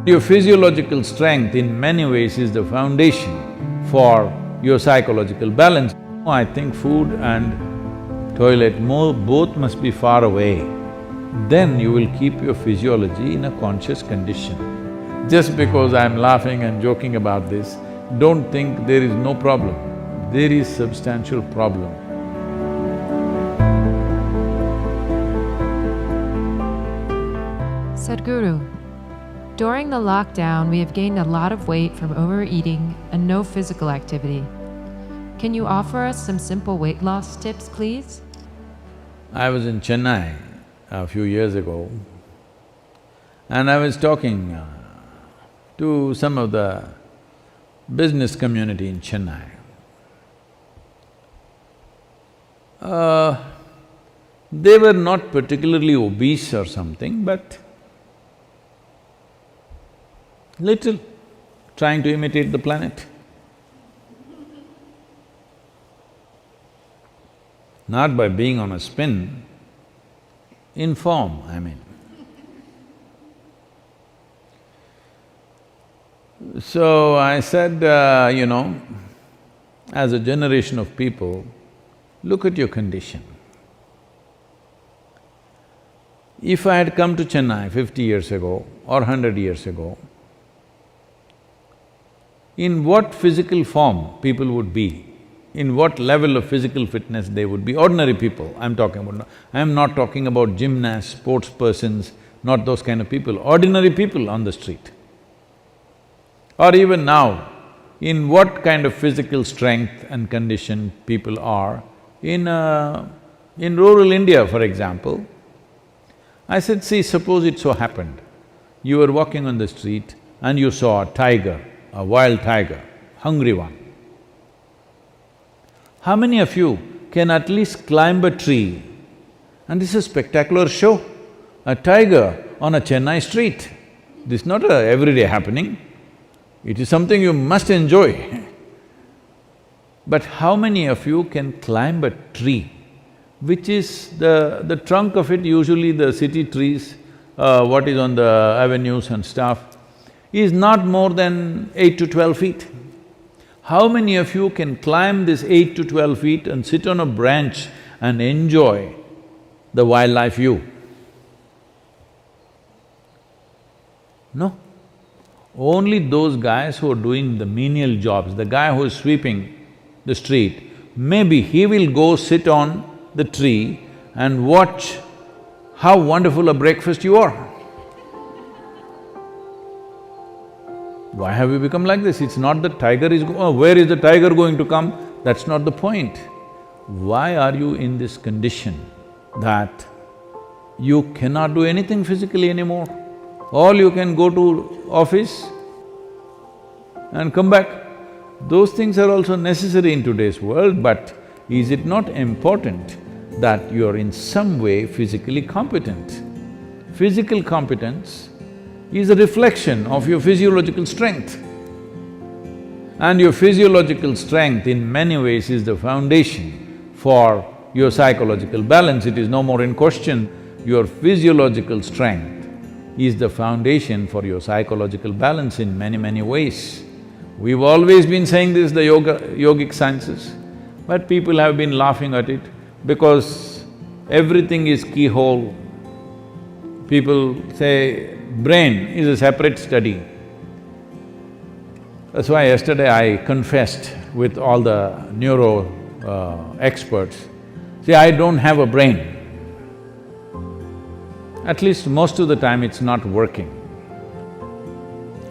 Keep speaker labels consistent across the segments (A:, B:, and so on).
A: Your physiological strength in many ways is the foundation for your psychological balance. I think food and toilet both must be far away. Then you will keep your physiology in a conscious condition. Just because I'm laughing and joking about this, don't think there is no problem. There is substantial problem.
B: Sadhguru, during the lockdown, we have gained a lot of weight from overeating and no physical activity. Can you offer us some simple weight loss tips, please?
A: I was in Chennai a few years ago and I was talking to some of the business community in Chennai. They were not particularly obese or something, but little, trying to imitate the planet. Not by being on a spin, in form, I mean. So I said, as a generation of people, look at your condition. If I had come to Chennai 50 years ago or 100 years ago, in what physical form people would be, in what level of physical fitness they would be, ordinary people I'm talking about. I'm not talking about gymnasts, sports persons, not those kind of people, ordinary people on the street. Or even now, in what kind of physical strength and condition people are in rural India, for example. I said, see, suppose it so happened, you were walking on the street and you saw a tiger, a wild tiger, hungry one. How many of you can at least climb a tree? And this is a spectacular show, a tiger on a Chennai street. This is not a everyday happening, it is something you must enjoy. But how many of you can climb a tree, which is the trunk of it, usually the city trees, what is on the avenues and stuff, is not more than 8 to 12 feet. How many of you can climb this 8 to 12 feet and sit on a branch and enjoy the wildlife view? No. Only those guys who are doing the menial jobs, the guy who is sweeping the street, maybe he will go sit on the tree and watch how wonderful a breakfast you are. Why have we become like this? It's not that tiger is where is the tiger going to come? That's not the point. Why are you in this condition that you cannot do anything physically anymore? All you can go to office and come back. Those things are also necessary in today's world, but is it not important that you are in some way physically competent? Physical competence is a reflection of your physiological strength. And your physiological strength in many ways is the foundation for your psychological balance. It is no more in question. Your physiological strength is the foundation for your psychological balance in many, many ways. We've always been saying this, the yogic sciences, but people have been laughing at it because everything is keyhole. People say brain is a separate study. That's why yesterday I confessed with all the neuro experts, see, I don't have a brain. At least most of the time it's not working.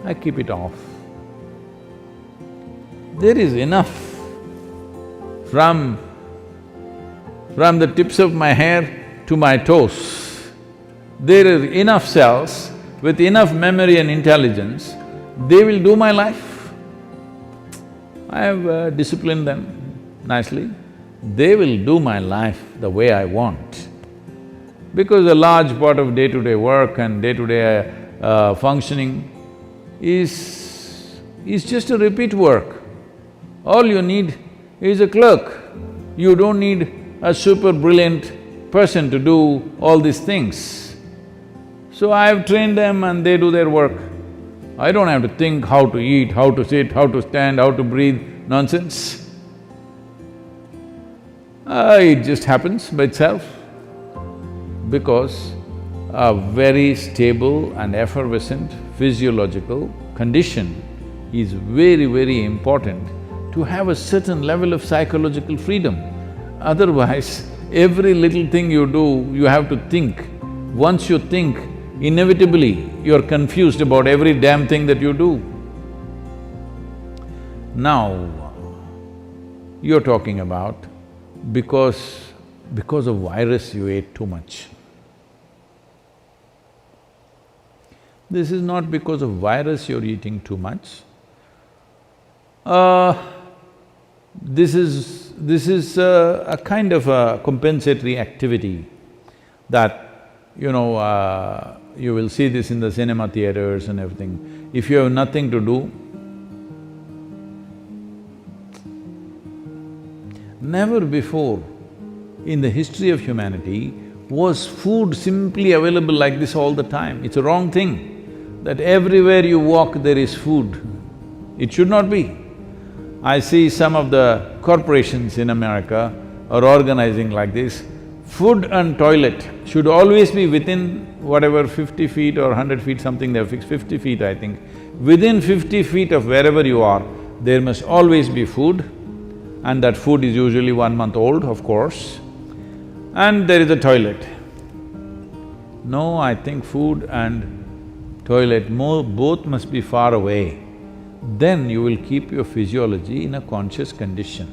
A: I keep it off. There is enough from the tips of my hair to my toes. There are enough cells with enough memory and intelligence, they will do my life. I have disciplined them nicely. They will do my life the way I want. Because a large part of day-to-day work and day-to-day functioning is just a repeat work. All you need is a clerk. You don't need a super brilliant person to do all these things. So I have trained them and they do their work. I don't have to think how to eat, how to sit, how to stand, how to breathe, nonsense. It just happens by itself because a very stable and effervescent physiological condition is very, very important to have a certain level of psychological freedom. Otherwise, every little thing you do, you have to think. Once you think, inevitably you're confused about every damn thing that you do. Now, you're talking about because of virus you ate too much. This is not because of virus you're eating too much. This is a kind of a compensatory activity that, you will see this in the cinema theaters and everything. If you have nothing to do, never before in the history of humanity was food simply available like this all the time. It's a wrong thing that everywhere you walk there is food. It should not be. I see some of the corporations in America are organizing like this. Food and toilet should always be within whatever 50 feet or 100 feet, something they've fixed, 50 feet I think. Within 50 feet of wherever you are, there must always be food, and that food is usually 1 month old, of course, and there is a toilet. No, I think food and toilet both must be far away. Then you will keep your physiology in a conscious condition.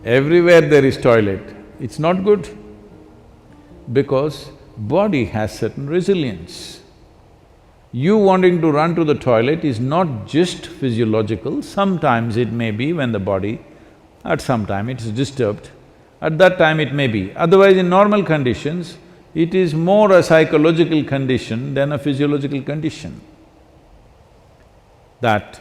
A: Everywhere there is toilet, it's not good because body has certain resilience. You wanting to run to the toilet is not just physiological, sometimes it may be when the body, at some time it is disturbed, at that time it may be. Otherwise, in normal conditions, it is more a psychological condition than a physiological condition. That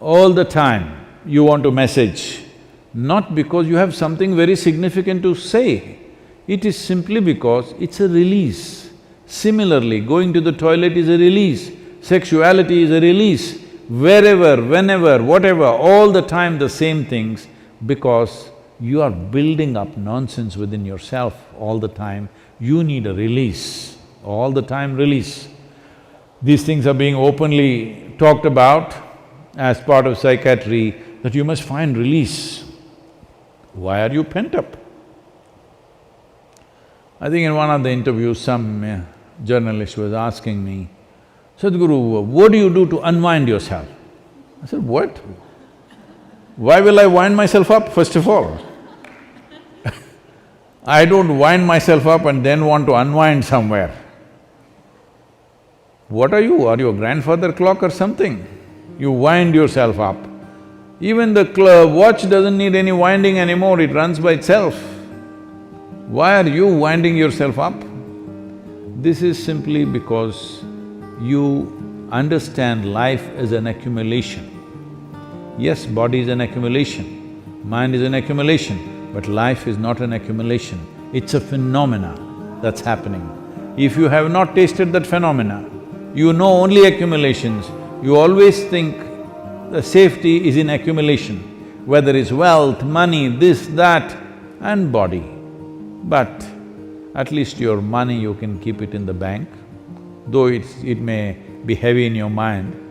A: all the time you want to message, not because you have something very significant to say, it is simply because it's a release. Similarly, going to the toilet is a release, sexuality is a release, wherever, whenever, whatever, all the time the same things, because you are building up nonsense within yourself all the time. You need a release, all the time release. These things are being openly talked about as part of psychiatry, that you must find release. Why are you pent up? I think in one of the interviews, some journalist was asking me, Sadhguru, what do you do to unwind yourself? I said, what? Why will I wind myself up, first of all? I don't wind myself up and then want to unwind somewhere. What are you? Are you a grandfather clock or something? You wind yourself up. Even the watch doesn't need any winding anymore, it runs by itself. Why are you winding yourself up? This is simply because you understand life as an accumulation. Yes, body is an accumulation, mind is an accumulation, but life is not an accumulation, it's a phenomena that's happening. If you have not tasted that phenomena, you know only accumulations, you always think the safety is in accumulation, whether it's wealth, money, this, that, and body. But at least your money you can keep it in the bank, though it may be heavy in your mind.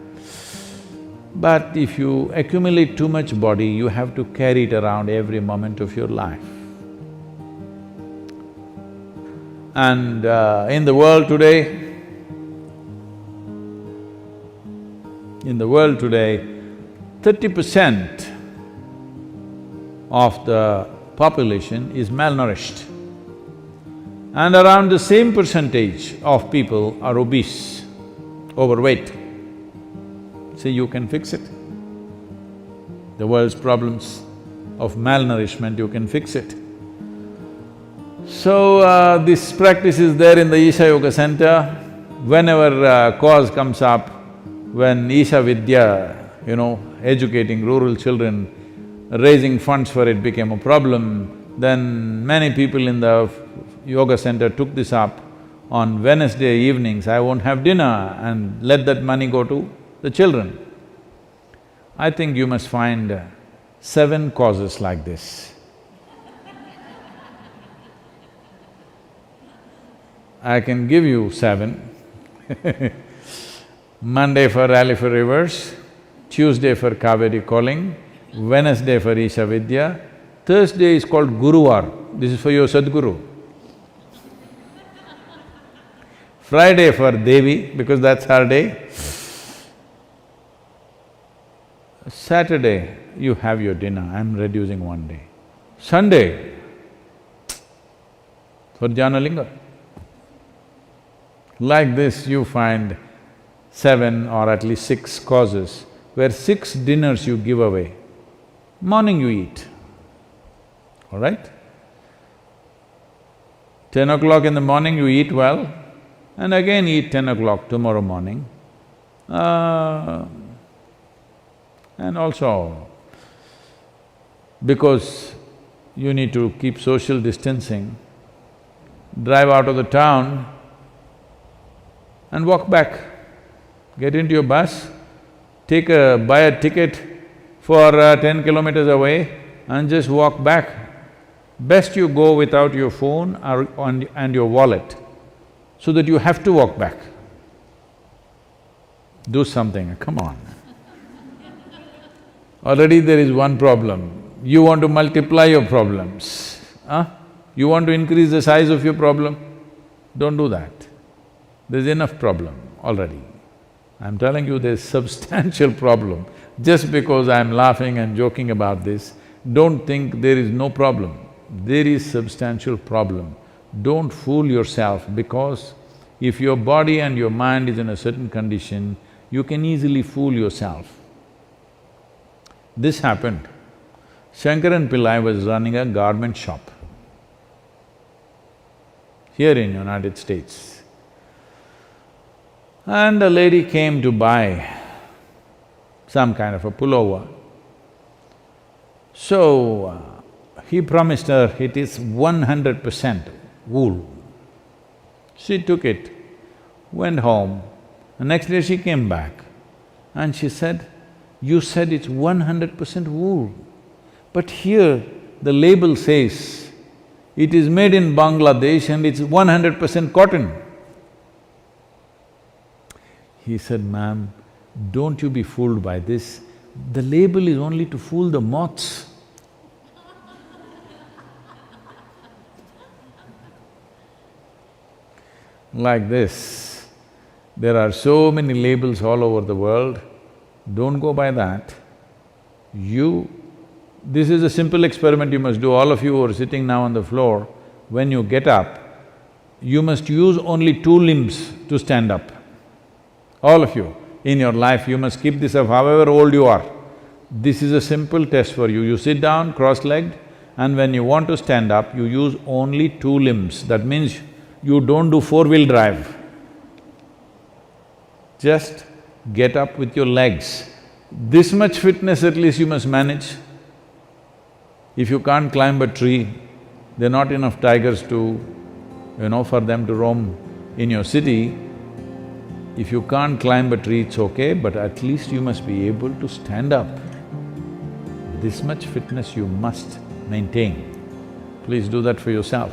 A: But if you accumulate too much body, you have to carry it around every moment of your life. And in the world today, 30% of the population is malnourished, and around the same percentage of people are obese, overweight. See, you can fix it. The world's problems of malnourishment, you can fix it. So, this practice is there in the Isha Yoga Center. Whenever cause comes up, when Isha Vidya, educating rural children, raising funds for it became a problem, then many people in the yoga center took this up. on Wednesday evenings I won't have dinner and let that money go to the children. I think you must find 7 causes like this. I can give you 7. Monday for Rally for Rivers, Tuesday for Kaveri Calling, Wednesday for Isha Vidya, Thursday is called Guruvar, this is for your Sadguru. Friday for Devi, because that's her day. Saturday, you have your dinner, I'm reducing 1 day. Sunday, for Janalinga. Like this, you find 7 or at least 6 causes where 6 dinners you give away. Morning you eat, all right? 10 o'clock in the morning you eat well and again eat 10 o'clock tomorrow morning. And also, because you need to keep social distancing, drive out of the town and walk back. Get into your bus, buy a ticket for 10 kilometers away and just walk back. Best you go without your phone and your wallet, so that you have to walk back. Do something, come on. Already there is one problem, you want to multiply your problems, huh? You want to increase the size of your problem? Don't do that. There's enough problem already. I'm telling you there's substantial problem. Just because I'm laughing and joking about this, don't think there is no problem. There is substantial problem. Don't fool yourself, because if your body and your mind is in a certain condition, you can easily fool yourself. This happened. Shankaran Pillai was running a garment shop here in United States. And a lady came to buy some kind of a pullover. So, he promised her it is 100% wool. She took it, went home. The next day she came back and she said, "You said it's 100% wool, but here the label says it is made in Bangladesh and it's 100% cotton." He said, "Ma'am, don't you be fooled by this. The label is only to fool the moths." Like this, there are so many labels all over the world, don't go by that. This is a simple experiment you must do, all of you who are sitting now on the floor, when you get up, you must use only 2 limbs to stand up. All of you, in your life you must keep this up however old you are. This is a simple test for you. You sit down cross-legged and when you want to stand up, you use only 2 limbs. That means you don't do 4-wheel drive. Just get up with your legs. This much fitness at least you must manage. If you can't climb a tree, there are not enough tigers to, for them to roam in your city. If you can't climb a tree, it's okay, but at least you must be able to stand up. This much fitness you must maintain. Please do that for yourself.